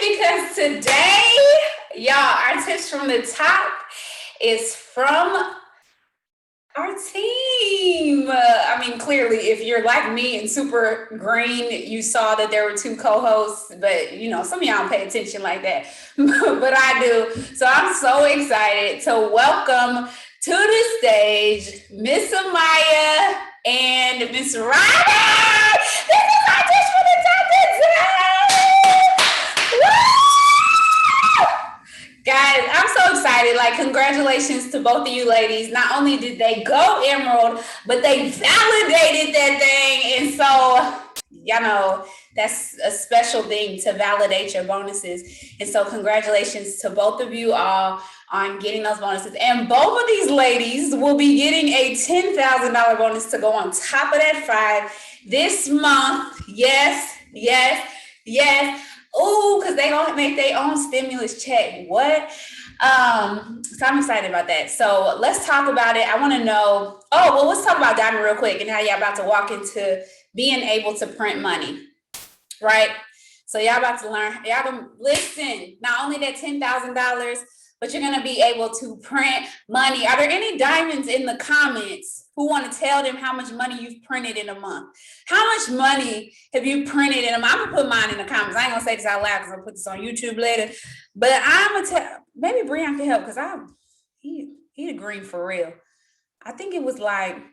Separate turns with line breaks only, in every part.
because today, y'all, our tips from the top is from our team. I mean, clearly, if you're like me and super green, you saw that there were two co-hosts, but some of y'all don't pay attention like that. But I do. So I'm so excited to welcome to the stage Miss Amiya and Miss Robyn. This is our tips for the top today. Guys, I'm so excited. Like, congratulations to both of you ladies. Not only did they go Emerald, but they validated that thing. And so, that's a special thing to validate your bonuses. And so, congratulations to both of you all on getting those bonuses. And both of these ladies will be getting a $10,000 bonus to go on top of that 5 this month. Yes, yes, yes. Oh, because they gonna make their own stimulus check. What? So I'm excited about that. So let's talk about it. I want to know. Oh, well, let's talk about Diamond real quick and how y'all about to walk into being able to print money, right? So y'all about to learn. Y'all gonna listen. Not only that $10,000, but you're gonna be able to print money. Are there any diamonds in the comments who want to tell them how much money you've printed in a month? How much money have you printed in a month? I'm gonna put mine in the comments. I ain't gonna say this out loud because I'll put this on YouTube later. But I'm gonna tell. Maybe Brian can help because he the green for real. I think it was like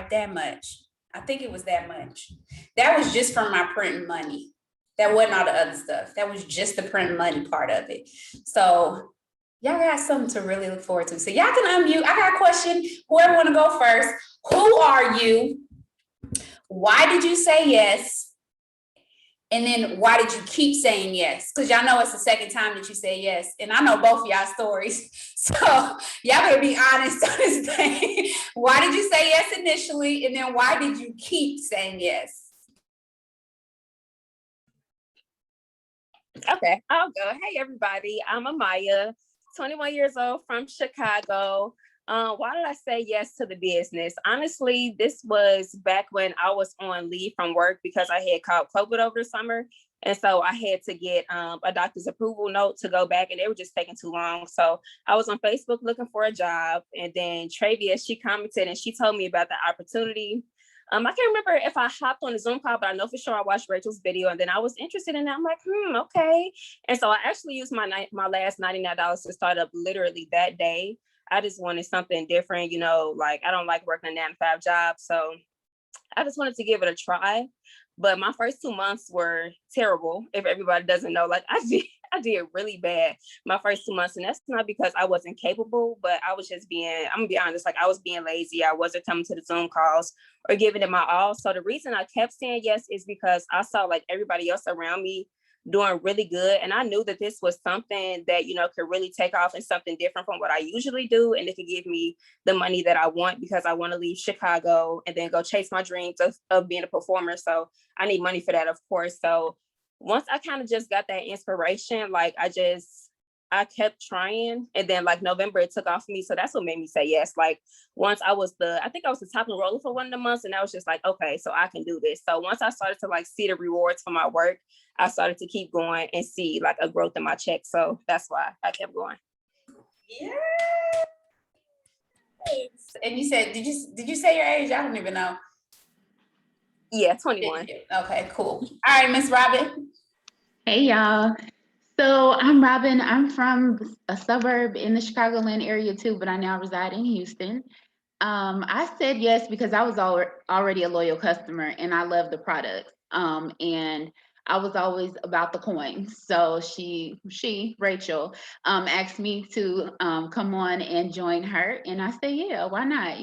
that much. I think it was that much. That was just from my printing money. That wasn't all the other stuff. That was just the print money part of it. So y'all got something to really look forward to. So y'all can unmute. I got a question. Whoever want to go first. Who are you? Why did you say yes? And then why did you keep saying yes? Because y'all know it's the second time that you say yes. And I know both of y'all stories. So y'all better be honest on this thing. Why did you say yes initially? And then why did you keep saying yes?
Okay, I'll go. Hey, everybody. I'm Amiya, 21 years old from Chicago. Why did I say yes to the business? Honestly, this was back when I was on leave from work because I had caught COVID over the summer. And so I had to get a doctor's approval note to go back, and they were just taking too long. So I was on Facebook looking for a job. And then Travia, she commented and she told me about the opportunity. I can't remember if I hopped on a Zoom call, but I know for sure I watched Rachel's video and then I was interested in it. I'm like, okay. And so I actually used my last $99 to start up literally that day. I just wanted something different, like I don't like working a 9-to-5 job. So I just wanted to give it a try. But my first 2 months were terrible. If everybody doesn't know, like I did really bad my first 2 months. And that's not because I wasn't capable, but I was just I'm gonna be honest, like I was being lazy. I wasn't coming to the Zoom calls or giving it my all. So the reason I kept saying yes is because I saw like everybody else around me doing really good. And I knew that this was something that, could really take off and something different from what I usually do. And it could give me the money that I want because I want to leave Chicago and then go chase my dreams of being a performer. So I need money for that, of course. So once I kind of just got that inspiration, like I kept trying, and then like November it took off for me. So that's what made me say yes. Like once I think I was the top enroller for one of the months, and I was just like, okay, so I can do this. So once I started to like see the rewards for my work, I started to keep going and see like a growth in my check. So that's why I kept going.
Yeah. And you said, did you say your age? I don't even know.
Yeah, 21.
Okay, cool. All right, Miss Robyn.
Hey, y'all. So I'm Robyn. I'm from a suburb in the Chicagoland area too, but I now reside in Houston. I said yes because I was already a loyal customer and I love the product. And I was always about the coins. So Rachel, asked me to come on and join her. And I said, yeah, why not?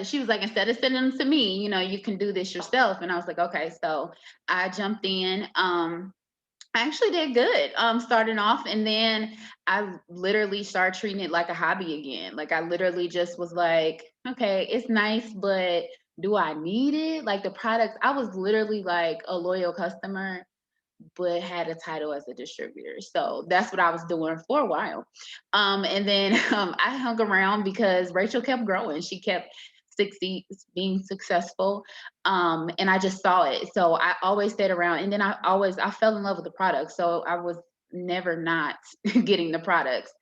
She was like, instead of sending them to me, you can do this yourself. And I was like, okay. So I jumped in. I actually did good starting off, and then I literally started treating it like a hobby again. Like I literally just was like, okay, it's nice, but do I need it? Like the product, I was literally like a loyal customer, but had a title as a distributor. So that's what I was doing for a while. And then I hung around because Rachel kept growing. She kept being successful. And I just saw it. So I always stayed around. And then I fell in love with the product. So I was never not getting the products.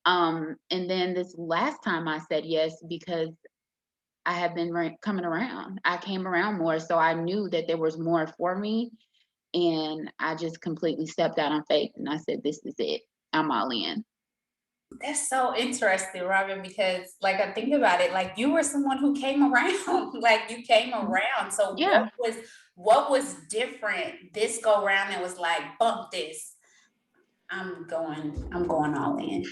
And then this last time I said yes because I have been coming around. I came around more. So I knew that there was more for me. And I just completely stepped out on faith and I said, this is it. I'm all in.
That's so interesting, Robyn, because like I think about it, like you were someone who came around, like you came around. So
Yeah.
what was different this go round that was like, bump this? I'm going all in.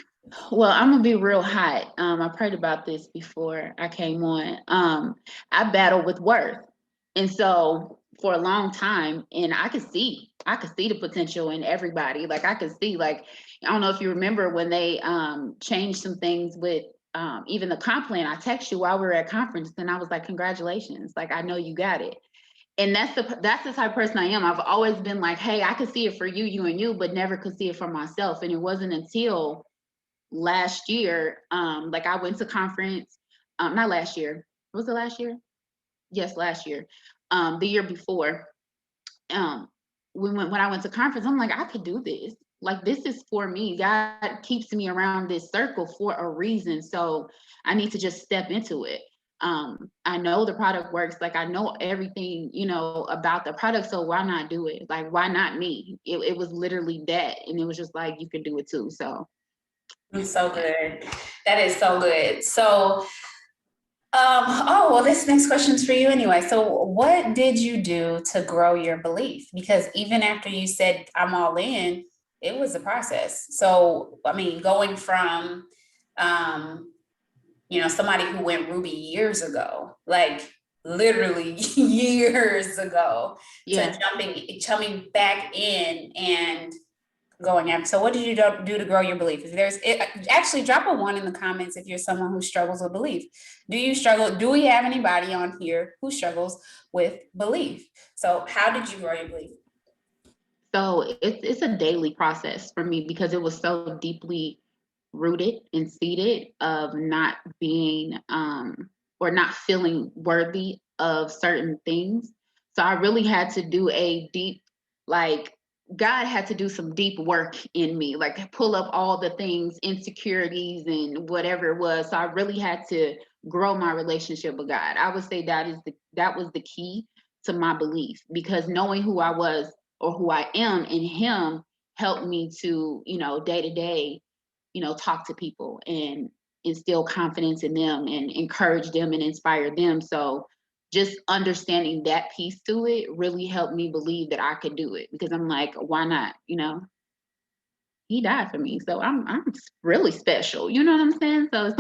Well, I'm gonna be real hot. I prayed about this before I came on. I battle with worth, and so for a long time, and I could see the potential in everybody. Like I could see, like I don't know if you remember when they changed some things with even the comp plan. I text you while we were at conference, and I was like, "Congratulations! Like I know you got it." And that's the type of person I am. I've always been like, "Hey, I could see it for you, and you, but never could see it for myself." And it wasn't until last year, like I went to conference, not last year. Was it last year? Yes, last year. The year before, when I went to conference, I'm like, I could do this. Like this is for me. God keeps me around this circle for a reason. So I need to just step into it. I know the product works. Like I know everything, about the product. So why not do it? Like, why not me? It was literally that. And it was just like, you can do it too. So
It's so good. That is so good. So, oh, well, this next question is for you anyway. So, what did you do to grow your belief? Because even after you said, I'm all in, it was a process. So, I mean, going from, somebody who went Ruby years ago, like literally years ago,
yeah.
to jumping back in and going after. So what did you do to grow your belief? Actually drop a 1 in the comments if you're someone who struggles with belief. Do you struggle? Do we have anybody on here who struggles with belief? So how did you grow your belief?
So it's a daily process for me because it was so deeply rooted and seated of not being or not feeling worthy of certain things. So I really had to do a deep, like God had to do some deep work in me, like pull up all the things, insecurities and whatever it was. So I really had to grow my relationship with God. I would say that was the key to my belief because knowing who I was or who I am in Him helped me to, day to day, talk to people and instill confidence in them and encourage them and inspire them. So just understanding that piece to it really helped me believe that I could do it because I'm like, why not? He died for me. So I'm really special. You know what I'm saying? So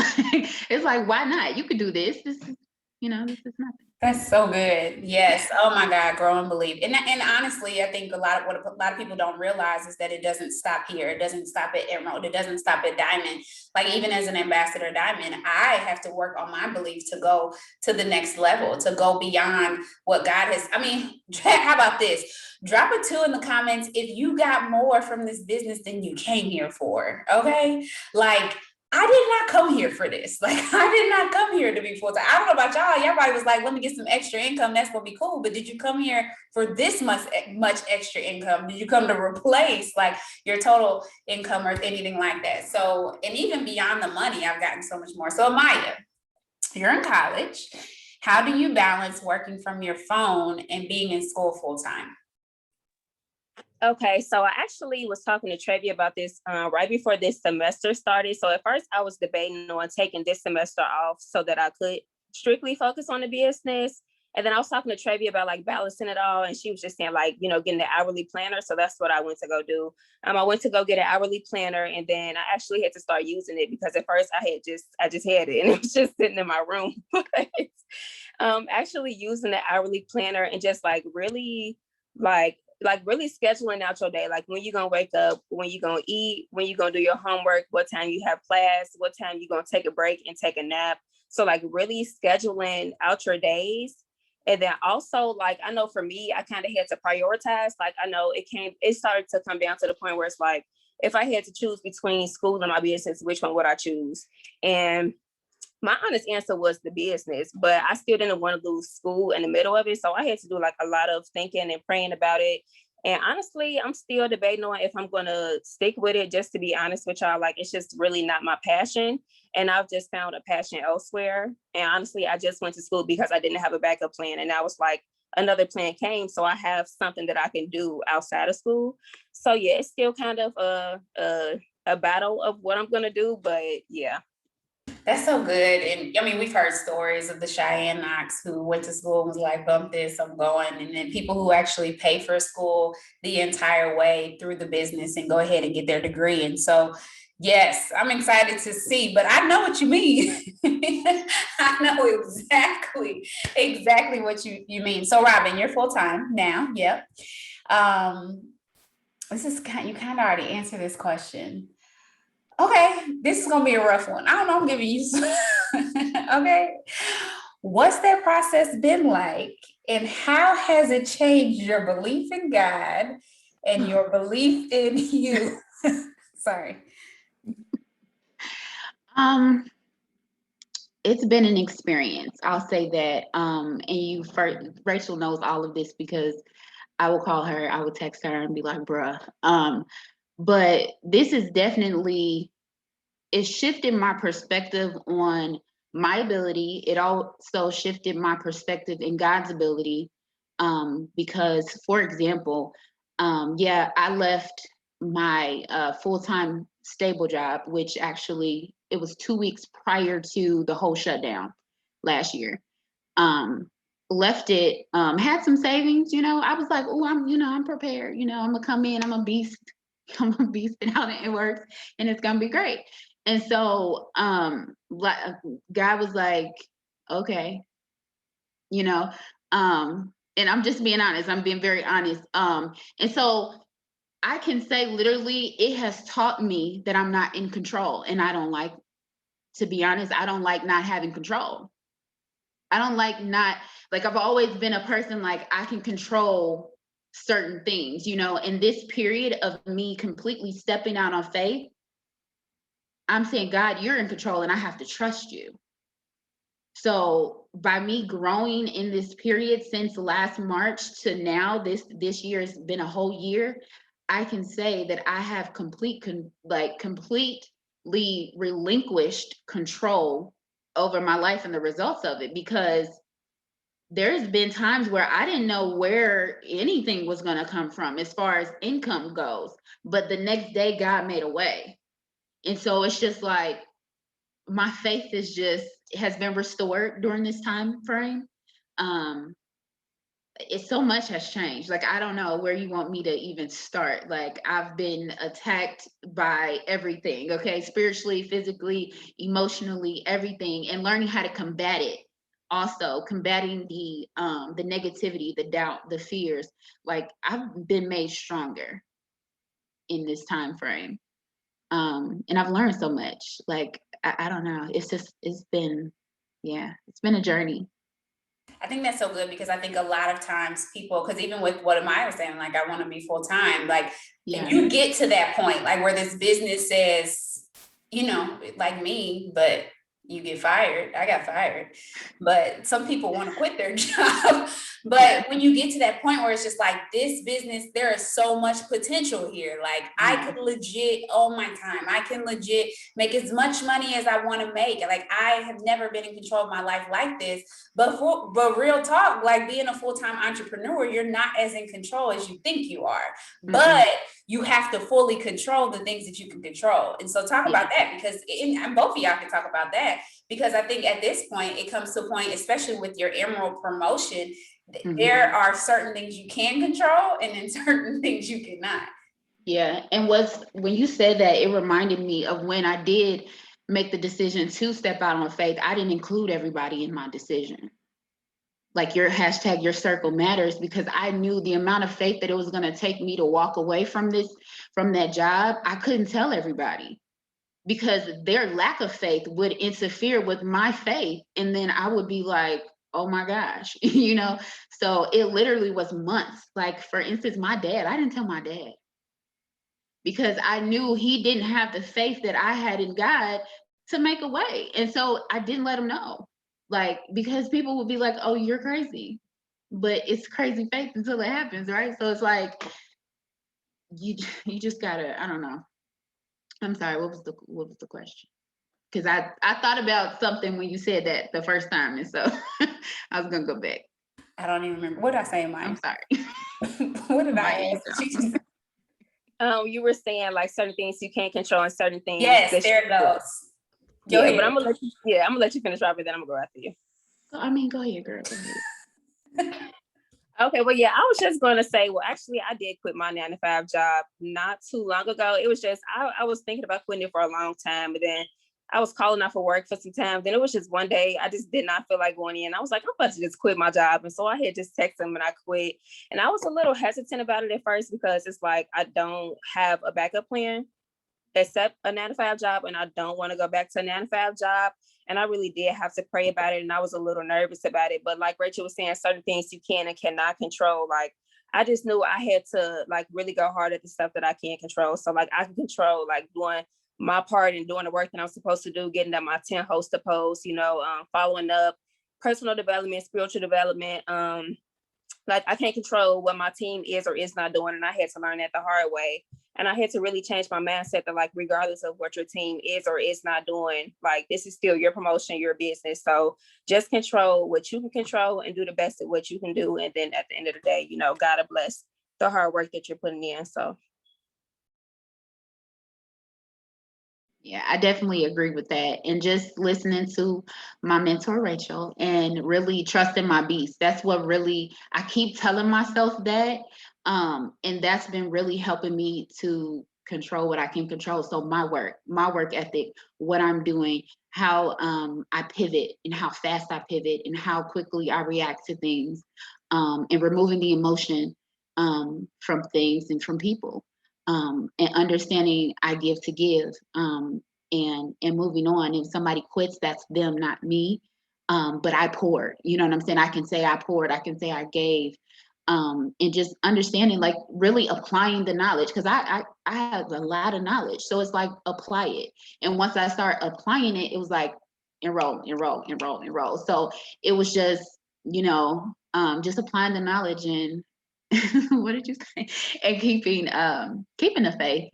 it's like why not? You could do this. This is nothing.
That's so good. Yes. Oh my God, grow and believe. And honestly, I think what a lot of people don't realize is that it doesn't stop here. It doesn't stop at Emerald. It doesn't stop at Diamond. Like even as an ambassador Diamond, I have to work on my belief to go to the next level, to go beyond what God has. I mean, how about this? Drop a 2 in the comments if you got more from this business than you came here for. Okay. Like I did not come here for this. Like, I did not come here to be full-time. I don't know about y'all. Y'all probably was like, let me get some extra income. That's going to be cool. But did you come here for this much extra income? Did you come to replace like your total income or anything like that? So, and even beyond the money, I've gotten so much more. So, Amiya, you're in college. How do you balance working from your phone and being in school full-time?
Okay, so I actually was talking to Trevi about this right before this semester started. So at first I was debating on taking this semester off so that I could strictly focus on the business. And then I was talking to Trevi about like balancing it all. And she was just saying like, getting the hourly planner. So that's what I went to go do. I went to go get an hourly planner and then I actually had to start using it because at first I just had it and it was just sitting in my room. But actually using the hourly planner and just like really really scheduling out your day, like when you're gonna wake up, when you're gonna eat, when you're gonna do your homework, what time you have class, what time you're gonna take a break and take a nap. So like really scheduling out your days. And then also like, I know for me, I kind of had to prioritize. Like I know it started to come down to the point where it's like, if I had to choose between school and my business, which one would I choose? And My honest answer was the business, but I still didn't want to lose school in the middle of it. So I had to do like a lot of thinking and praying about it. And honestly, I'm still debating on if I'm going to stick with it, just to be honest with y'all. Like, it's just really not my passion. And I've just found a passion elsewhere. And honestly, I just went to school because I didn't have a backup plan. And I was like, another plan came. So I have something that I can do outside of school. So yeah, it's still kind of a battle of what I'm going to do. But yeah.
That's so good. And I mean, we've heard stories of the Cheyenne Knox who went to school and was like, bump this, I'm going. And then people who actually pay for school the entire way through the business and go ahead and get their degree. And so, yes, I'm excited to see, but I know what you mean. I know exactly what you mean. So Robyn, you're full-time now. Yep. This is you kind of already answered this question. Okay, this is gonna be a rough one. I don't know, I'm giving you some. Okay. What's that process been like? And how has it changed your belief in God and your belief in you? Sorry.
It's been an experience. I'll say that. And Rachel knows all of this because I will call her, I will text her and be like, bruh. But this is definitely, it shifted my perspective on my ability. It also shifted my perspective in God's ability. Because, for example, I left my full-time stable job, which actually it was 2 weeks prior to the whole shutdown last year. Left it, had some savings, I was like, oh, I'm prepared, I'm gonna come in, I'm a beast, I'm gonna beast it out and it works and it's gonna be great. And so God was like, okay, and I'm just being honest, I'm being very honest. And so I can say literally it has taught me that I'm not in control. And I don't like, to be honest, I don't like not having control. I don't like I've always been a person like I can control certain things, in this period of me completely stepping out on faith, I'm saying, God, you're in control and I have to trust you. So by me growing in this period since last March to now, this year has been a whole year, I can say that I have completely relinquished control over my life and the results of it, because there's been times where I didn't know where anything was going to come from as far as income goes, but the next day God made a way. And so it's just like my faith has been restored during this time frame. It's so much has changed. Like, I don't know where you want me to even start. Like, I've been attacked by everything, okay? Spiritually, physically, emotionally, everything, and learning how to combat it. Also combating the negativity, the doubt, the fears. Like, I've been made stronger in this time frame. And I've learned so much. Like, I don't know. It's been a journey.
I think that's so good, because I think a lot of times people, because even with what Amiya was saying, like, I want to be full time, like, you get to that point, like, where this business says, like me, but you get fired. I got fired, but some people want to quit their job. But when you get to that point where it's just like, this business, there is so much potential here. Like, I could legit own my time. I can legit make as much money as I want to make. Like, I have never been in control of my life like this. But real talk, like, being a full-time entrepreneur, you're not as in control as you think you are. Mm-hmm. But you have to fully control the things that you can control. And so talk about that, because both of y'all can talk about that, because I think at this point, it comes to a point, especially with your Emerald promotion, there are certain things you can control and then certain things you cannot.
Yeah. And when you said that, it reminded me of when I did make the decision to step out on faith. I didn't include everybody in my decision. Like, your hashtag, your circle matters, because I knew the amount of faith that it was going to take me to walk away from that job. I couldn't tell everybody, because their lack of faith would interfere with my faith. And then I would be like, oh my gosh, So it literally was months. Like, for instance, my dad, I didn't tell my dad, because I knew he didn't have the faith that I had in God to make a way. And so I didn't let them know, like, because people would be like, oh, you're crazy. But it's crazy faith until it happens, right? So it's like, you just gotta, I don't know. I'm sorry, what was the question? Because I thought about something when you said that the first time, and so I was gonna go back.
I don't even remember. What did I say, Maya?
I'm sorry.
What did I
Maya,
ask?
You were saying like certain things you can't control and certain things.
Yes, there it goes. Go ahead.
But I'm gonna let you finish, Robyn, then I'm gonna go after you.
I mean, go ahead, girl. Go ahead.
Okay, well, yeah, I was just going to say, well, actually, I did quit my 9-to-5 job not too long ago. It was just, I was thinking about quitting it for a long time, but then I was calling out for work for some time. Then it was just one day, I just did not feel like going in. I was like, I'm about to just quit my job. And so I had just texted him and I quit. And I was a little hesitant about it at first because it's like, I don't have a backup plan except a 9-to-5 job. And I don't want to go back to a 9-to-5 job. And I really did have to pray about it. And I was a little nervous about it. But like Rachel was saying, certain things you can and cannot control. Like, I just knew I had to like really go hard at the stuff that I can't control. So like I can control like doing my part and doing the work that I'm supposed to do, getting on my 10 host to post, following up, personal development, spiritual development. Like I can't control what my team is or is not doing. And I had to learn that the hard way. And I had to really change my mindset that like, regardless of what your team is or is not doing, like this is still your promotion, your business. So just control what you can control and do the best at what you can do. And then at the end of the day, God will bless the hard work that you're putting in. So.
Yeah, I definitely agree with that. And just listening to my mentor, Rachel, and really trusting my beast. That's what really, I keep telling myself that. And that's been really helping me to control what I can control. So my work ethic, what I'm doing, how I pivot and how fast I pivot and how quickly I react to things, and removing the emotion from things and from people. And understanding I give to give, and moving on. If somebody quits, that's them, not me. But I poured, you know what I'm saying? I can say I poured, I can say I gave, and just understanding, like really applying the knowledge, because I have a lot of knowledge. So it's like apply it. And once I start applying it, it was like enroll. So it was just, just applying the knowledge and what did you say? And keeping the faith.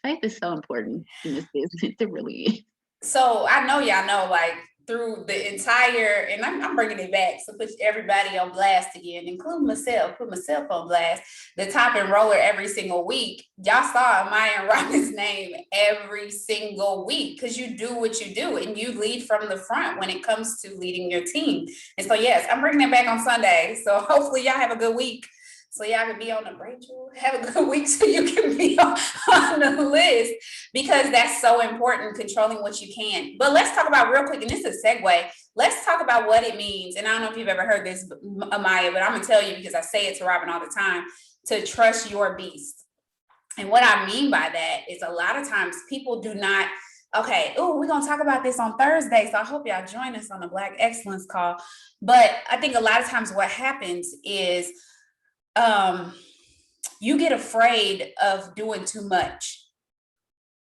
Faith is so important in this business. It really is.
So I know y'all know, like through the entire, and I'm bringing it back, so put everybody on blast again, including myself, put myself on blast. The top enroller every single week. Y'all saw Amiya and Robyn's name every single week because you do what you do and you lead from the front when it comes to leading your team. And so yes, I'm bringing it back on Sunday. So hopefully y'all have a good week. So y'all can be on the Rachel, have a good week so you can be on the list, because that's so important, controlling what you can. But let's talk about real quick, and this is a segue. Let's talk about what it means. And I don't know if you've ever heard this, Amiya, but I'm going to tell you because I say it to Robyn all the time, to trust your beast. And what I mean by that is a lot of times people do not, okay, we're going to talk about this on Thursday, so I hope y'all join us on the Black Excellence call. But I think a lot of times what happens is, you get afraid of doing too much.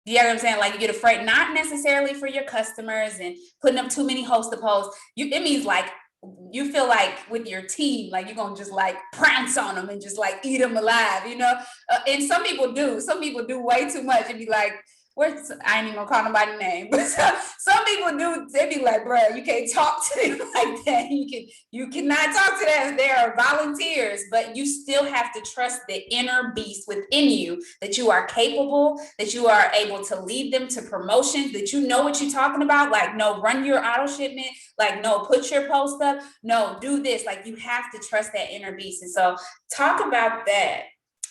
You know what I'm saying? Like you get afraid, not necessarily for your customers and putting up too many host to post. It means like you feel like with your team, like you're gonna just like prance on them and just like eat them alive, and some people do way too much and be like, I ain't even gonna call nobody's name, but some people do. They be like, bro, you can't talk to them like that. You cannot talk to them. They are volunteers, but you still have to trust the inner beast within you, that you are capable, that you are able to lead them to promotions, that you know what you're talking about. Like, no, run your auto shipment. Like, no, put your post up. No, do this. Like, you have to trust that inner beast. And so talk about that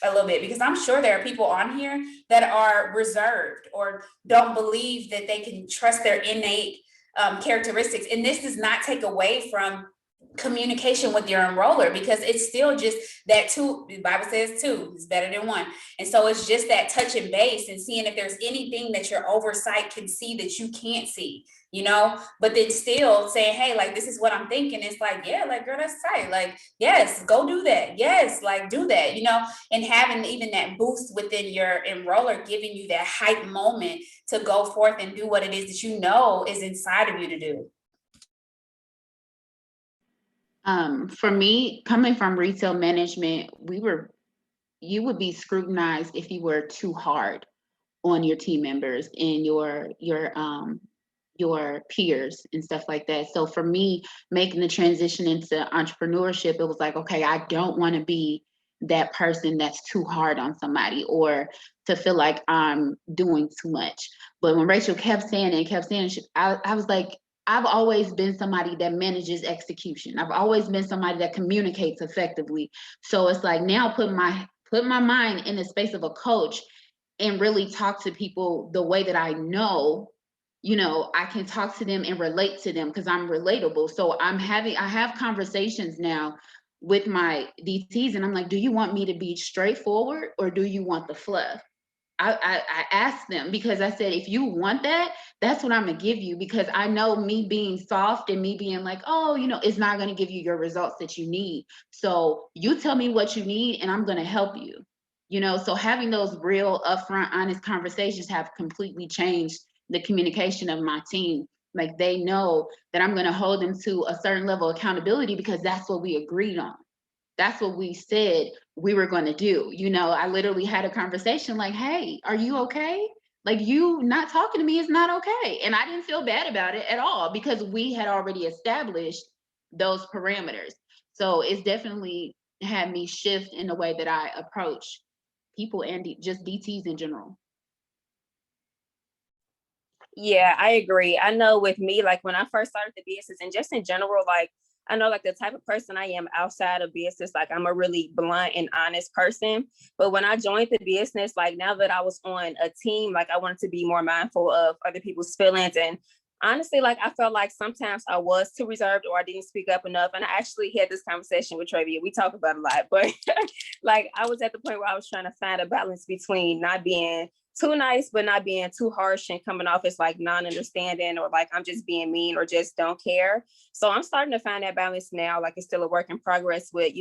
a little bit, because I'm sure there are people on here that are reserved or don't believe that they can trust their innate characteristics. And this does not take away from communication with your enroller, because it's still just that two. The Bible says two is better than one. And so it's just that touch and base and seeing if there's anything that your oversight can see that you can't see, but then still saying, hey, like, this is what I'm thinking. It's like, yeah, like, girl, that's tight. Like, yes, go do that. Yes, like, do that, and having even that boost within your enroller, giving you that hype moment to go forth and do what it is that is inside of you to do.
For me, coming from retail management, you would be scrutinized if you were too hard on your team members and your peers and stuff like that. So for me, making the transition into entrepreneurship, it was like, okay, I don't want to be that person that's too hard on somebody or to feel like I'm doing too much. But when Rachel kept saying it, I was like, I've always been somebody that manages execution. I've always been somebody that communicates effectively. So it's like now put my mind in the space of a coach and really talk to people the way that I know, I can talk to them and relate to them because I'm relatable. So I have conversations now with my DTs and I'm like, do you want me to be straightforward or do you want the fluff? I asked them because I said, if you want that, that's what I'm gonna give you, because I know me being soft and me being like, oh, it's not gonna give you your results that you need. So you tell me what you need and I'm gonna help you. So having those real upfront, honest conversations have completely changed the communication of my team. Like they know that I'm gonna hold them to a certain level of accountability because that's what we agreed on. That's what we said we were going to do. I literally had a conversation like, hey, are you okay? Like, you not talking to me is not okay. And I didn't feel bad about it at all because we had already established those parameters. So it's definitely had me shift in the way that I approach people and just DTs in general.
Yeah, I agree. I know with me, like when I first started the business and just in general, like I know like the type of person I am outside of business, like I'm a really blunt and honest person. But when I joined the business, like now that I was on a team, like I wanted to be more mindful of other people's feelings. And honestly, like I felt like sometimes I was too reserved or I didn't speak up enough. And I actually had this conversation with Travia. We talk about a lot, but like I was at the point where I was trying to find a balance between not being too nice, but not being too harsh and coming off as like non-understanding or like I'm just being mean or just don't care. So I'm starting to find that balance now. Like it's still a work in progress with,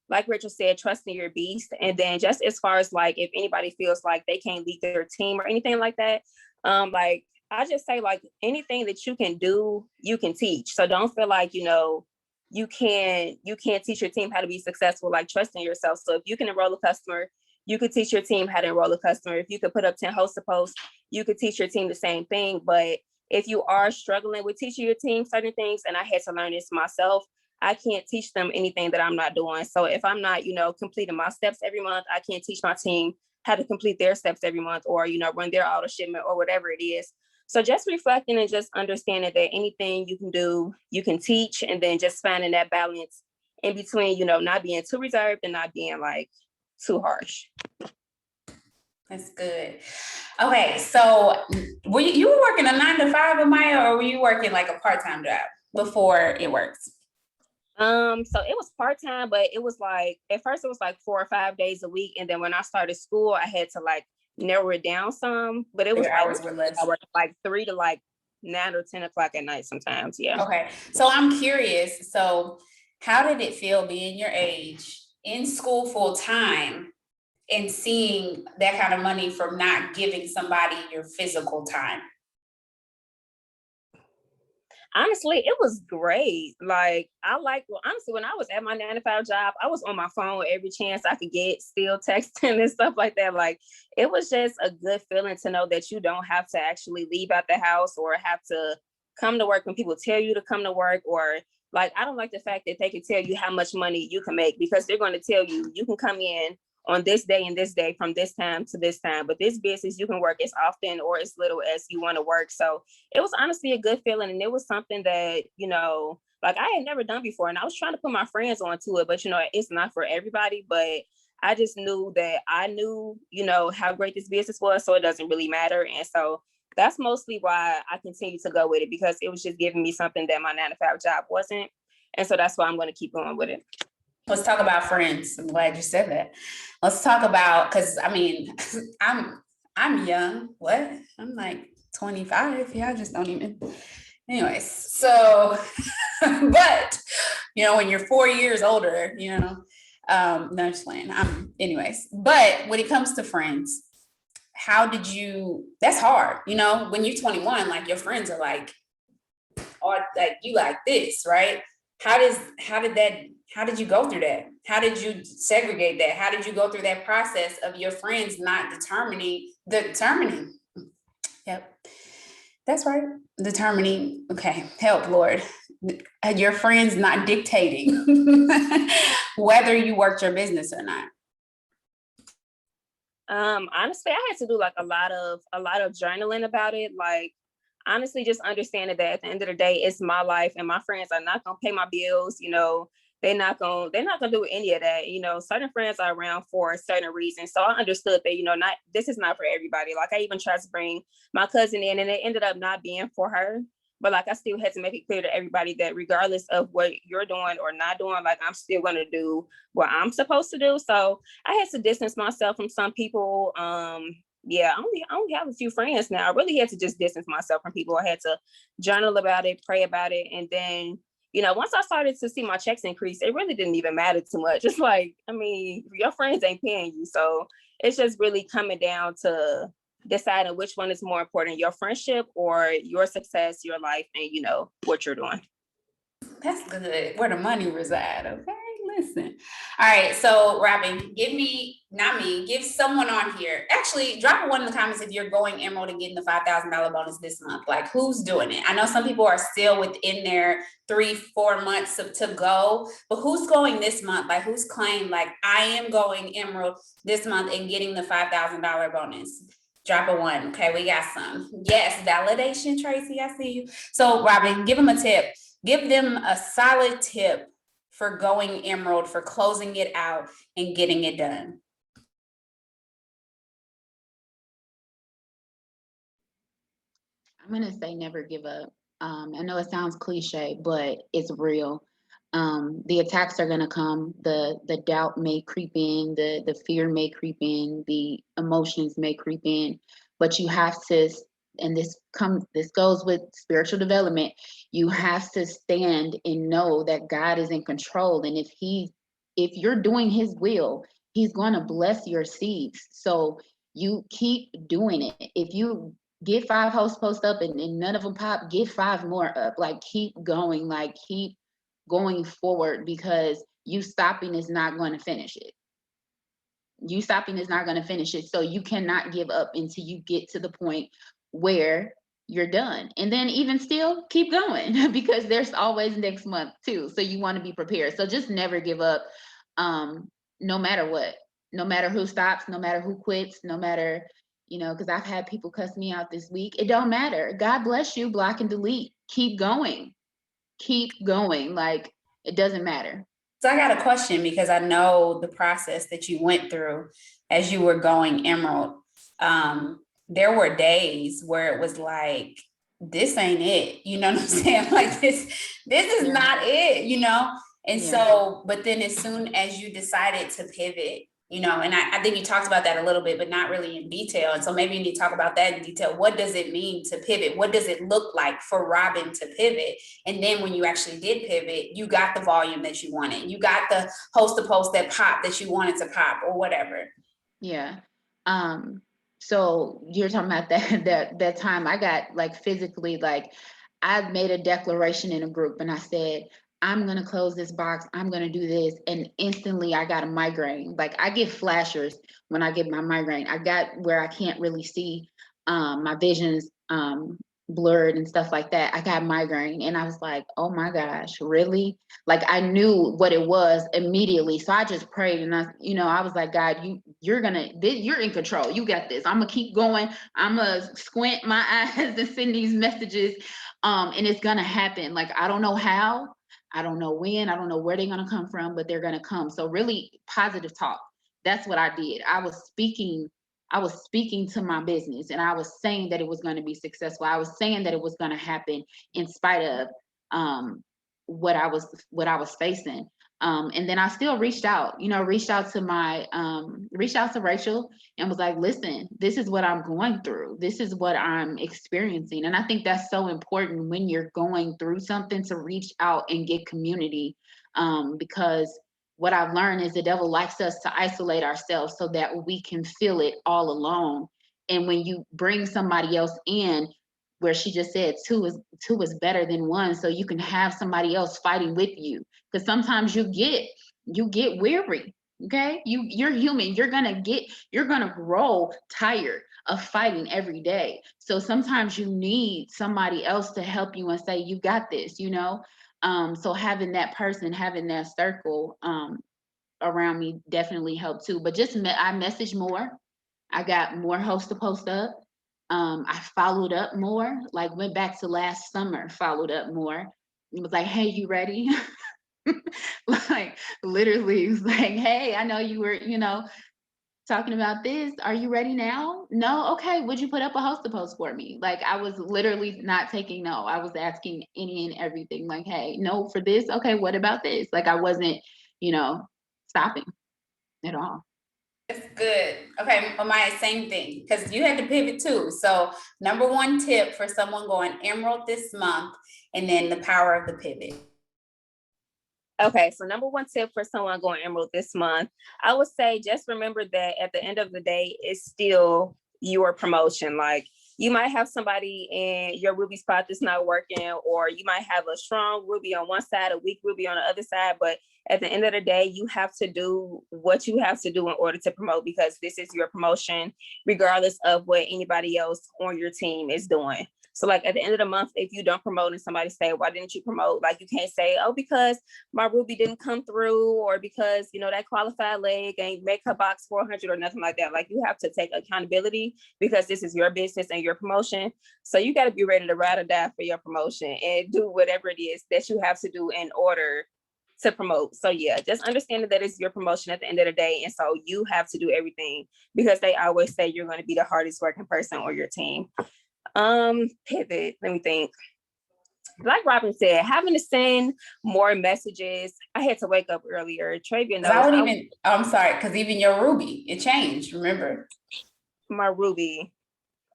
like Rachel said, trusting your beast. And then just as far as like, if anybody feels like they can't lead their team or anything like that, like I just say like anything that you can do, you can teach. So don't feel like, you can't teach your team how to be successful, like trusting yourself. So if you can enroll a customer, you could teach your team how to enroll a customer. If you could put up 10 host to post, you could teach your team the same thing. But if you are struggling with teaching your team certain things, and I had to learn this myself, I can't teach them anything that I'm not doing. So if I'm not, completing my steps every month, I can't teach my team how to complete their steps every month or, run their auto shipment or whatever it is. So just reflecting and just understanding that anything you can do, you can teach, and then just finding that balance in between, not being too reserved and not being like too harsh.
That's good. Okay, so were you were working a 9 to 5, Amiya, or were you working like a part-time job before it works?
So it was part-time, but it was like at first it was like 4 or 5 days a week, and then when I started school, I had to like narrow it down some. But it was
Your hours were less.
I worked like 3 to like 9 or 10 o'clock at night sometimes. Yeah.
Okay, so I'm curious. So how did it feel being your age in school full time and seeing that kind of money from not giving somebody your physical time?
Honestly, it was great. Like honestly, when I was at my 9 to 5 job, I was on my phone every chance I could get, still texting and stuff like that. Like it was just a good feeling to know that you don't have to actually leave out the house or have to come to work when people tell you to come to work. Or like, I don't like the fact that they can tell you how much money you can make, because they're going to tell you, you can come in on this day and this day from this time to this time. But this business, you can work as often or as little as you want to work. So it was honestly a good feeling. And it was something that, like I had never done before. And I was trying to put my friends onto it, but, it's not for everybody. But I just knew that I knew, how great this business was. So it doesn't really matter. And so that's mostly why I continue to go with it, because it was just giving me something that my 9 to 5 job wasn't. And so that's why I'm going to keep going with it.
Let's talk about friends. I'm glad you said that. Let's talk about, because I mean, I'm young. What? I'm like 25. Yeah, I just don't even. Anyways, so, but when you're 4 years older, no, I'm just playing. Anyways, but when it comes to friends, how did you? That's hard, when you're 21, like your friends are like, or like you like this, right? How did you go through that? How did you segregate that? How did you go through that process of your friends not determining? Yep, that's right. Determining. Okay, help, Lord. Your friends not dictating whether you worked your business or not.
Honestly, I had to do like a lot of journaling about it. Like, honestly, just understanding that at the end of the day, it's my life, and my friends are not gonna pay my bills. They're not gonna do any of that. Certain friends are around for certain reasons. So I understood that, this is not for everybody. Like, I even tried to bring my cousin in, and it ended up not being for her. But like, I still had to make it clear to everybody that regardless of what you're doing or not doing, like, I'm still gonna do what I'm supposed to do. So I had to distance myself from some people. Yeah, I only have a few friends now. I really had to just distance myself from people. I had to journal about it, pray about it, and then once I started to see my checks increase, it really didn't even matter too much. It's like, I mean, your friends ain't paying you. So it's just really coming down to deciding which one is more important, your friendship or your success, your life, and what you're doing.
That's good. Where the money reside, okay? Listen. All right, so Robyn, give someone on here. Actually, drop a one in the comments if you're going Emerald and getting the $5,000 bonus this month. Like, who's doing it? I know some people are still within their 3-4 months to go, but who's going this month? Like, who's claimed, like, I am going Emerald this month and getting the $5,000 bonus? Drop a one. Okay, we got some. Yes, validation, Tracy. I see you. So, Robyn, give them a tip. Give them a solid tip for going Emerald, for closing it out and getting it done.
I'm going to say never give up. I know it sounds cliche, but it's real. The attacks are going to come. The doubt may creep in, the fear may creep in, the emotions may creep in, but you have to, and this goes with spiritual development. You have to stand and know that God is in control. And if you're doing his will, he's going to bless your seeds. So you keep doing it. If you get 5 posts up and none of them pop, get 5 more up. Like, keep going, like, keep going forward, because you stopping is not going to finish it. You stopping is not going to finish it. So you cannot give up until you get to the point where you're done. And then even still keep going because there's always next month too. So you want to be prepared. So just never give up, no matter what, no matter who stops, no matter who quits, no matter, because I've had people cuss me out this week. It don't matter. God bless you. Block and delete. Keep going. Keep going. Like, it doesn't matter.
So I got a question, because I know the process that you went through as you were going Emerald. There were days where it was like, this ain't it. You know what I'm saying? Like, this is not it, And so, but then as soon as you decided to pivot, and I think you talked about that a little bit, but not really in detail. And so maybe you need to talk about that in detail. What does it mean to pivot? What does it look like for Robyn to pivot? And then when you actually did pivot, you got the volume that you wanted. You got the host to post that pop that you wanted to pop, or whatever.
Yeah. So you're talking about that time I got, like, physically, like, I made a declaration in a group and I said, I'm going to close this box. I'm going to do this. And instantly I got a migraine. Like, I get flashers when I get my migraine. I got where I can't really see, my vision's blurred and stuff like that. I got migraine and I was like, oh my gosh, really? Like, I knew what it was immediately. So I just prayed and I was like, God, you're in control. You got this. I'm gonna keep going. I'm gonna squint my eyes and send these messages. And it's gonna happen. Like, I don't know how, I don't know when, I don't know where they're gonna come from, but they're gonna come. So really positive talk. That's what I did. I was speaking to my business, and I was saying that it was going to be successful. I was saying that it was going to happen in spite of what I was facing. And then I still reached out to Rachel and was like, listen, this is what I'm going through. This is what I'm experiencing. And I think that's so important when you're going through something, to reach out and get community. Because what I've learned is the devil likes us to isolate ourselves so that we can feel it all alone. And when you bring somebody else in, where she just said two is better than one, so you can have somebody else fighting with you, because sometimes you get weary. Okay, you're human. You're gonna grow tired of fighting every day. So sometimes you need somebody else to help you and say, you got this, so having that person, having that circle around me definitely helped too. But I messaged more. I got more hosts to post up. I followed up more, like went back to last summer, followed up more. It was like, hey, you ready? Like literally, it was like, hey, I know you were, talking about this. Are you ready now? No? Okay, would you put up a host post for me? Like I was literally not taking no. I was asking any and everything. Like, hey, no for this. Okay, what about this? Like I wasn't, stopping at all.
That's good. Okay, Amiya, same thing, because you had to pivot too. So number one tip for someone going Emerald this month, and then the power of the pivot.
Okay, so number one tip for someone going Emerald this month, I would say just remember that at the end of the day, it's still your promotion. Like you might have somebody in your Ruby spot that's not working, or you might have a strong Ruby on one side, a weak Ruby on the other side. But at the end of the day, you have to do what you have to do in order to promote, because this is your promotion, regardless of what anybody else on your team is doing. So like at the end of the month, if you don't promote and somebody say, why didn't you promote? Like you can't say, oh, because my Ruby didn't come through, or because, that qualified leg ain't make her box 400 or nothing like that. Like you have to take accountability, because this is your business and your promotion. So you got to be ready to ride or die for your promotion and do whatever it is that you have to do in order to promote. So yeah, just understanding that it's your promotion at the end of the day. And so you have to do everything, because they always say you're going to be the hardest working person on your team. Pivot, let me think. Like Robyn said, having to send more messages. I had to wake up earlier. Travian knows.
I'm sorry, because even your Ruby, it changed, remember?
My Ruby.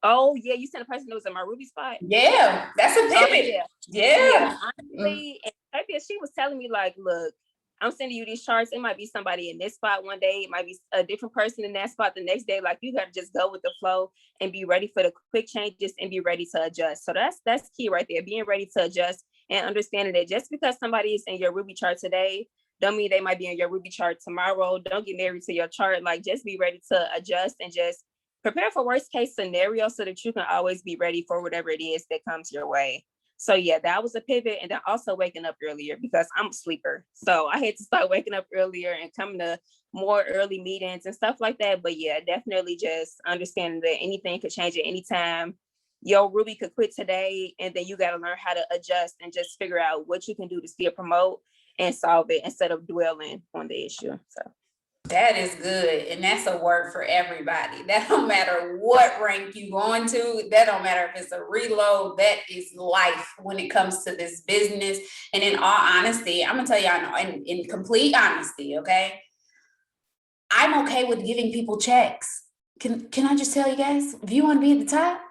Oh, yeah, you sent a person that was in my Ruby spot?
Yeah, that's a pivot.
Oh,
yeah.
Honestly, and Travian, she was telling me, like, look, I'm sending you these charts. It might be somebody in this spot one day. It might be a different person in that spot the next day. Like you got to just go with the flow and be ready for the quick changes and be ready to adjust. So that's key right there. Being ready to adjust and understanding that just because somebody is in your Ruby chart today, don't mean they might be in your Ruby chart tomorrow. Don't get married to your chart. Like just be ready to adjust and just prepare for worst case scenario so that you can always be ready for whatever it is that comes your way. So yeah, that was a pivot. And then also waking up earlier, because I'm a sleeper. So I had to start waking up earlier and coming to more early meetings and stuff like that. But yeah, definitely just understanding that anything could change at any time. Yo, Ruby could quit today, and then you got to learn how to adjust and just figure out what you can do to still promote and solve it instead of dwelling on the issue. So
that is good. And that's a word for everybody. That don't matter what rank you going to. That don't matter if it's a reload. That is life when it comes to this business. And in all honesty, I'm going to tell you in complete honesty, okay? I'm okay with giving people checks. Can I just tell you guys, if you want to be at the top,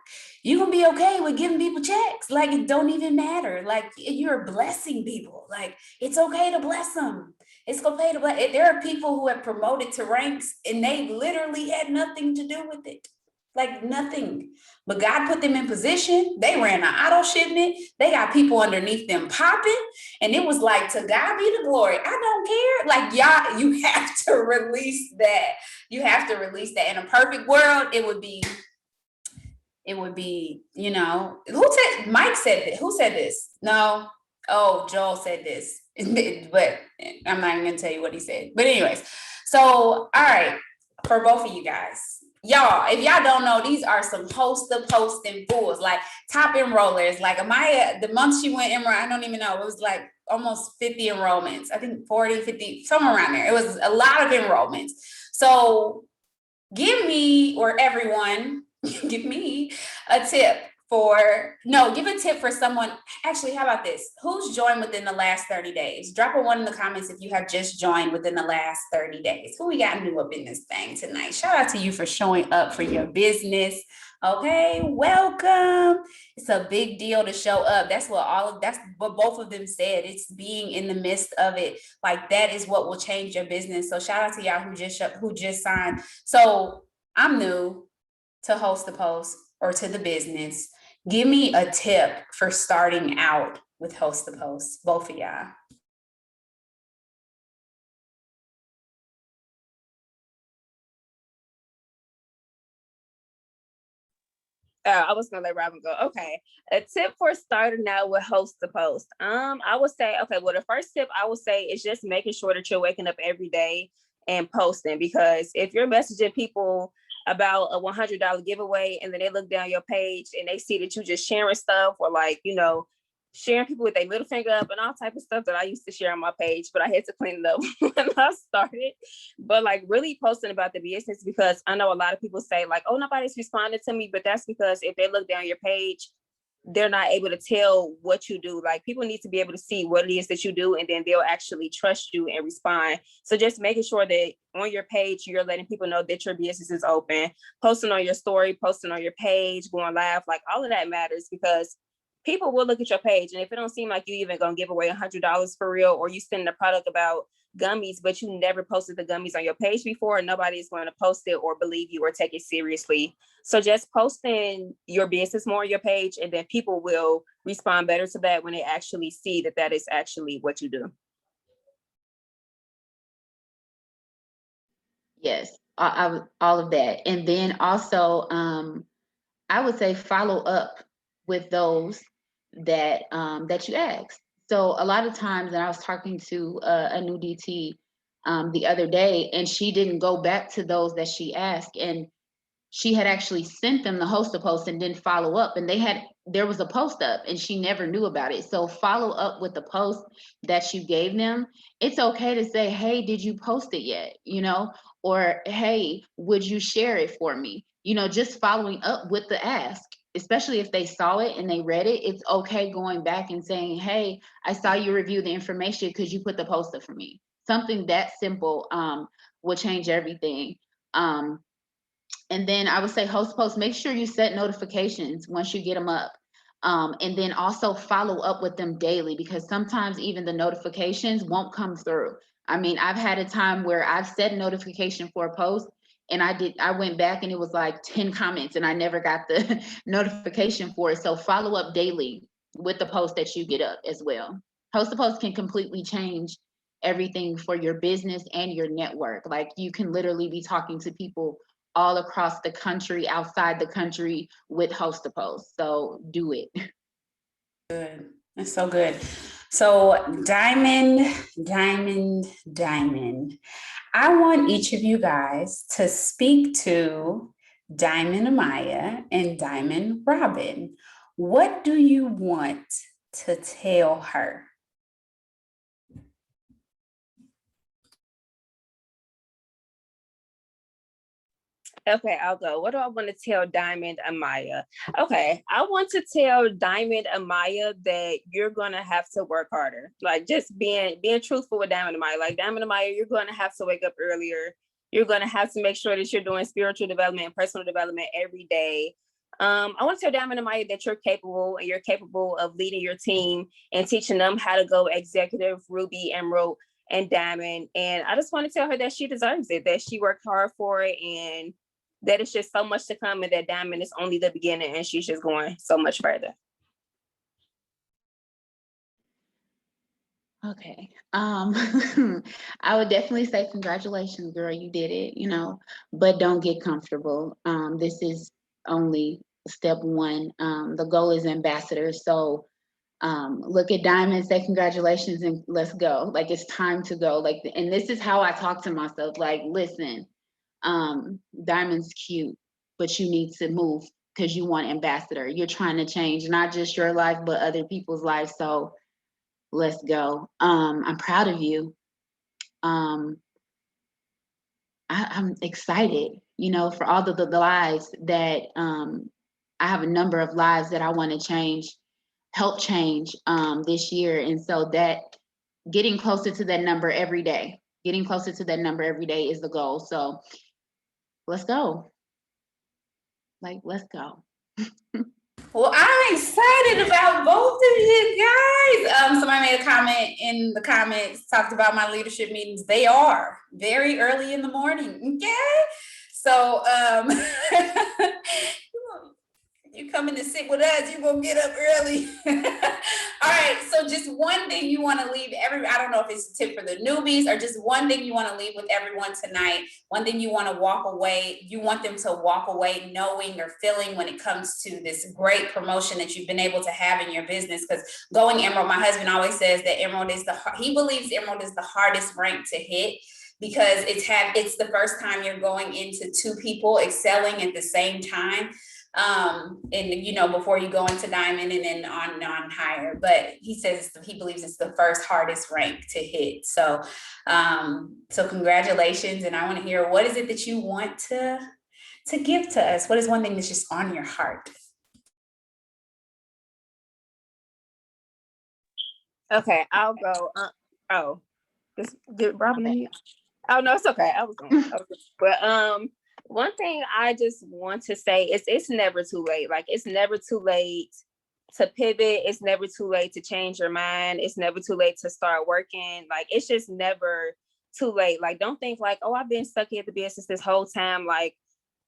you're going to be okay with giving people checks. Like, it don't even matter. Like, you're blessing people. Like, it's okay to bless them. It's okay to bless. There are people who have promoted to ranks and they literally had nothing to do with it. Like nothing. But God put them in position. They ran an auto shipment. They got people underneath them popping. And it was like, to God be the glory. I don't care. Like, y'all, you have to release that. You have to release that. In a perfect world, it would be, Mike said this. Who said this? No. Oh, Joel said this. But I'm not even going to tell you what he said. But anyways, so, all right, for both of you guys. Y'all, if y'all don't know, these are some poster posting fools, like top enrollers. Like Amiya, the month she went Emerald, I don't even know. It was like almost 50 enrollments. I think 40, 50, somewhere around there. It was a lot of enrollments. So give me, or everyone, give me a tip give a tip for someone. Actually, how about this? Who's joined within the last 30 days? Drop a one in the comments if you have just joined within the last 30 days. Who we got new up in this thing tonight? Shout out to you for showing up for your business. Okay, welcome. It's a big deal to show up. That's what both of them said. It's being in the midst of it. Like, that is what will change your business. So shout out to y'all who just signed. So I'm new to Host the Post or to the business. Give me a tip for starting out with Host the Post, both of y'all.
I was gonna let Robyn go. Okay, a tip for starting out with Host the Post. I would say, okay, well, the first tip I would say is just making sure that you're waking up every day and posting, because if you're messaging people about a $100 giveaway and then they look down your page and they see that you just sharing stuff, or like, sharing people with their middle finger up and all type of stuff that I used to share on my page, but I had to clean it up when I started. But like, really posting about the business, because I know a lot of people say like, oh, nobody's responding to me, but that's because if they look down your page, they're not able to tell what you do. Like, people need to be able to see what it is that you do, and then they'll actually trust you and respond. So just making sure that on your page, you're letting people know that your business is open, posting on your story, posting on your page, going live, like all of that matters, because people will look at your page. And if it don't seem like you even gonna give away $100 for real, or you send a product about gummies, but you never posted the gummies on your page before, nobody's going to post it or believe you or take it seriously. So just posting your business more on your page, and then people will respond better to that when they actually see that that is actually what you do.
Yes, all of that. And then also, I would say follow up with those that you asked. So a lot of times, and I was talking to a new DT the other day, and she didn't go back to those that she asked, and she had actually sent them the Host the Post and didn't follow up, and there was a post up and she never knew about it. So follow up with the post that you gave them. It's okay to say, hey, did you post it yet? Or hey, would you share it for me? Just following up with the ask, especially if they saw it and they read it. It's okay going back and saying, hey, I saw you review the information, could you put the post up for me? Something that simple will change everything. And then I would say Host Post, make sure you set notifications once you get them up. And then also follow up with them daily, because sometimes even the notifications won't come through. I mean, I've had a time where I've set a notification for a post, and I went back and it was like 10 comments and I never got the notification for it. So follow up daily with the post that you get up as well. Host the Post can completely change everything for your business and your network. Like, you can literally be talking to people all across the country, outside the country, with Host the Post. So do it.
Good. That's so good. So Diamond. I want each of you guys to speak to Diamond Amiya and Diamond Robyn. What do you want to tell her?
Okay, I'll go. What do I want to tell Diamond Amiya? Okay, I want to tell Diamond Amiya that you're gonna have to work harder. Like, just being truthful with Diamond Amiya. Like, Diamond Amiya, you're gonna have to wake up earlier. You're gonna have to make sure that you're doing spiritual development and personal development every day. I want to tell Diamond Amiya that you're capable, and you're capable of leading your team and teaching them how to go executive, Ruby, Emerald, and Diamond. And I just want to tell her that she deserves it, that she worked hard for it, and that it's just so much to come, and that Diamond is only the beginning, and she's just going so much further.
Okay. I would definitely say congratulations, girl. You did it, but don't get comfortable. This is only step one. The goal is ambassador. So look at Diamond, say congratulations, and let's go. Like, it's time to go. Like, and this is how I talk to myself. Like, listen, Diamond's cute, but you need to move, because you want ambassador. You're trying to change not just your life, but other people's lives. So let's go. I'm proud of you. I'm excited, for all the lives that I have a number of lives that I want to help change this year. And so that getting closer to that number every day, is the goal. So let's go. Let's go.
Well, I'm excited about both of you guys. Somebody made a comment in the comments, talked about my leadership meetings. They are very early in the morning. Okay. So you coming to sit with us, you're gonna get up early. All right, so just one thing you want to leave I don't know if it's a tip for the newbies or just one thing you want to leave with everyone tonight, one thing you want to walk away, you want them to walk away knowing or feeling when it comes to this great promotion that you've been able to have in your business. Because going Emerald, my husband always says that he believes Emerald is the hardest rank to hit, because it's the first time you're going into two people excelling at the same time. And before you go into diamond and then on higher, but he says he believes it's the first hardest rank to hit. So congratulations. And I want to hear, what is it that you want to give to us? What is one thing that's just on your heart?
Okay, I'll go. Did Robyn? Oh no, it's okay. I was going. But one thing I just want to say is it's never too late. Like, it's never too late to pivot. It's never too late to change your mind. It's never too late to start working. Like, it's just never too late. Like, don't think like, oh, I've been stuck at the business this whole time. Like,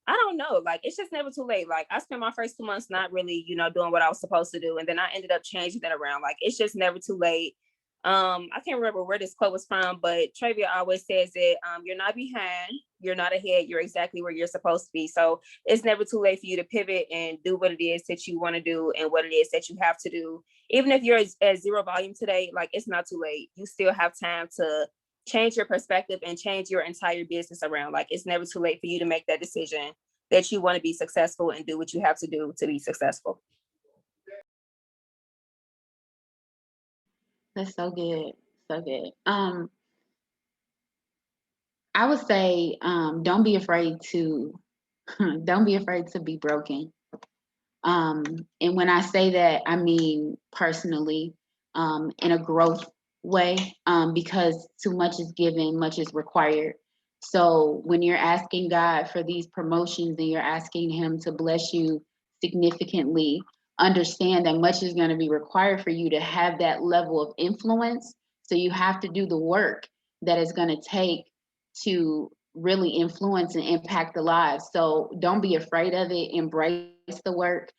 I don't know. Like, it's just never too late. Like, I spent my first 2 months not really, doing what I was supposed to do. And then I ended up changing that around. Like, it's just never too late. I can't remember where this quote was from, but Travia always says it, you're not behind, you're not ahead, you're exactly where you're supposed to be. So it's never too late for you to pivot and do what it is that you want to do and what it is that you have to do. Even if you're at zero volume today, like, it's not too late. You still have time to change your perspective and change your entire business around. Like, it's never too late for you to make that decision that you want to be successful and do what you have to do to be successful.
That's so good. So good. I would say, don't be afraid to be broken. And when I say that, I mean personally, in a growth way, because too much is given, much is required. So when you're asking God for these promotions and you're asking Him to bless you significantly, understand that much is going to be required for you to have that level of influence. So you have to do the work that it's going to take to really influence and impact the lives. So don't be afraid of it. Embrace the work,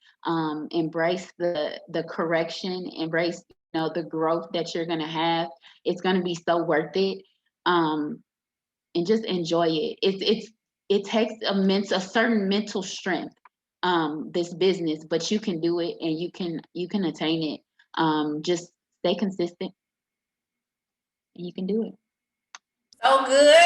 embrace the correction, embrace the growth that you're going to have. It's going to be so worth it. And just enjoy it. It takes a certain mental strength, this business, but you can do it and you can attain it. Just stay consistent and you can do it.
So good.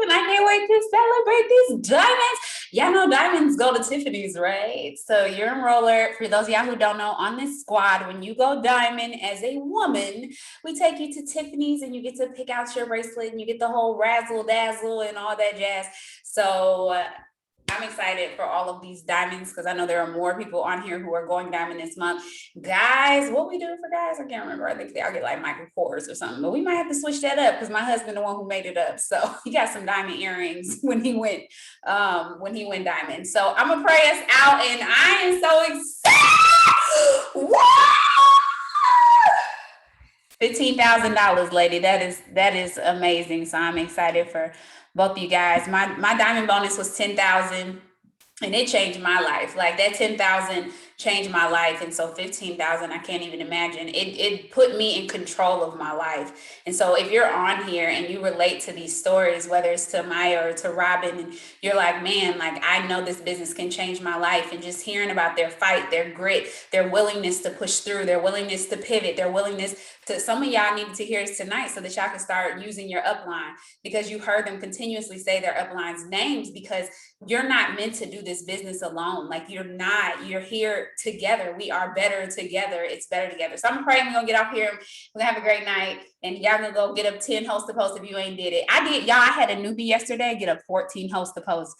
And I can't wait to celebrate these diamonds. Y'all know diamonds go to Tiffany's, right? So your enroller, for those of y'all who don't know, on this squad, when you go diamond as a woman, we take you to Tiffany's and you get to pick out your bracelet and you get the whole razzle dazzle and all that jazz. So I'm excited for all of these diamonds because I know there are more people on here who are going diamond this month. Guys, what we do for guys, I can't remember. I think I'll get like Michael Kors or something, but we might have to switch that up because my husband, the one who made it up. So he got some diamond earrings when he went diamond. So I'm gonna pray us out and I am so excited. $15,000, lady. That is amazing. So I'm excited for both of you guys. My diamond bonus was 10,000 and it changed my life. Like that 10,000 changed my life. And so 15,000, I can't even imagine. It put me in control of my life. And so if you're on here and you relate to these stories, whether it's to Amiya or to Robyn, and you're like, man, like I know this business can change my life. And just hearing about their fight, their grit, their willingness to push through, their willingness to pivot, their willingness to, some of y'all needed to hear this tonight so that y'all can start using your upline, because you heard them continuously say their upline's names, because you're not meant to do this business alone. Like you're here together. We are better together. It's better together. So I'm praying we're gonna get off here. We're gonna have a great night. And y'all gonna go get up 10 host to post if you ain't did it. I did, y'all. I had a newbie yesterday get up 14 host to post.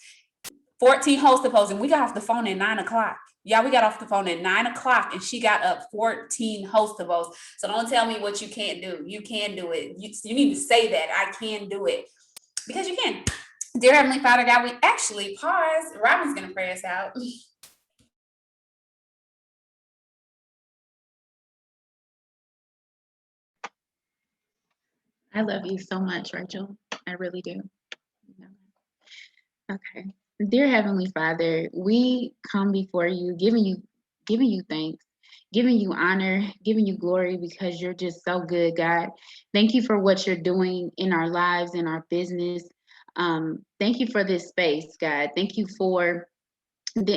14 host posts, and we got off the phone at 9 o'clock. Yeah, we got off the phone at 9 o'clock, and she got up 14 host posts. So don't tell me what you can't do. You can do it. You need to say that I can do it, because you can. Dear Heavenly Father God, we actually pause. Robyn's gonna pray us out.
I love you so much, Rachel. I really do. Okay. Dear Heavenly Father, we come before you, giving you thanks, giving you honor, giving you glory, because you're just so good, God. Thank you for what you're doing in our lives, in our business. Thank you for this space, God. Thank you for the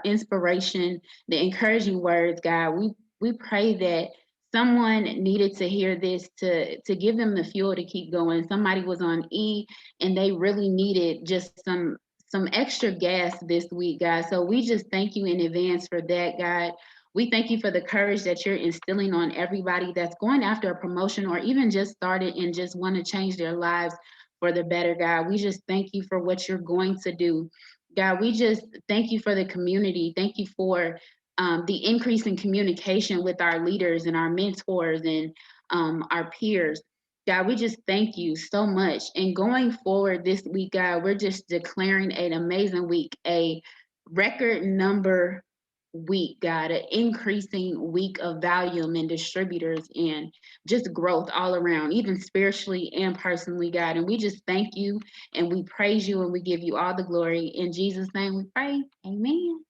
inspiration, the encouraging words, God. We pray that someone needed to hear this to give them the fuel to keep going. Somebody was on E and they really needed just some extra gas this week, God. So we just thank you in advance for that, God. We thank you for the courage that you're instilling on everybody that's going after a promotion or even just started and just want to change their lives for the better, God. We just thank you for what you're going to do. God, we just thank you for the community. Thank you for the increase in communication with our leaders and our mentors and our peers. God, we just thank you so much. And going forward this week, God, we're just declaring an amazing week, a record number week, God, an increasing week of volume and distributors and just growth all around, even spiritually and personally, God. And we just thank you and we praise you and we give you all the glory. In Jesus' name we pray. Amen.